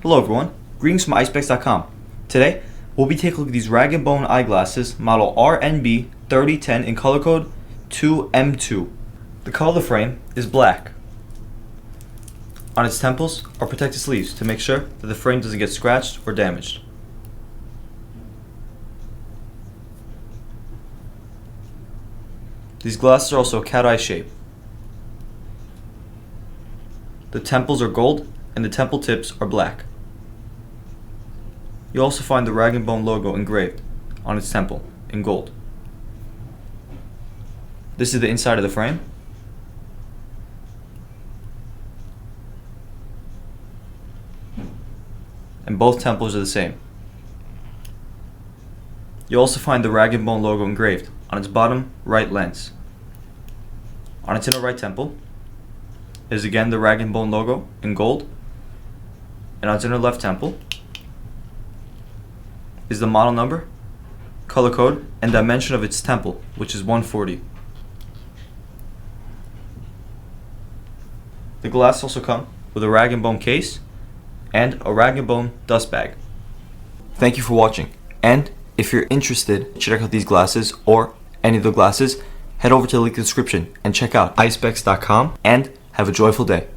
Hello everyone, greetings from Eyespecs.com. Today, we'll be taking a look at these rag & bone eyeglasses, model RNB3010 in color code 2M2. The color of the frame is black. On its temples are protective sleeves to make sure that the frame doesn't get scratched or damaged. These glasses are also cat eye shape. The temples are gold and the temple tips are black. You'll also find the rag & bone logo engraved on its temple in gold. This is the inside of the frame. And both temples are the same. You'll also find the rag & bone logo engraved on its bottom right lens. On its inner right temple is again the rag & bone logo in gold, and on its inner left temple is the model number, color code, and dimension of its temple, which is 140. The glasses also come with a rag & bone case and a rag & bone dust bag. Thank you for watching, and if you're interested to check out these glasses or any of the glasses, head over to the link in the description and check out eyespecs.com and have a joyful day.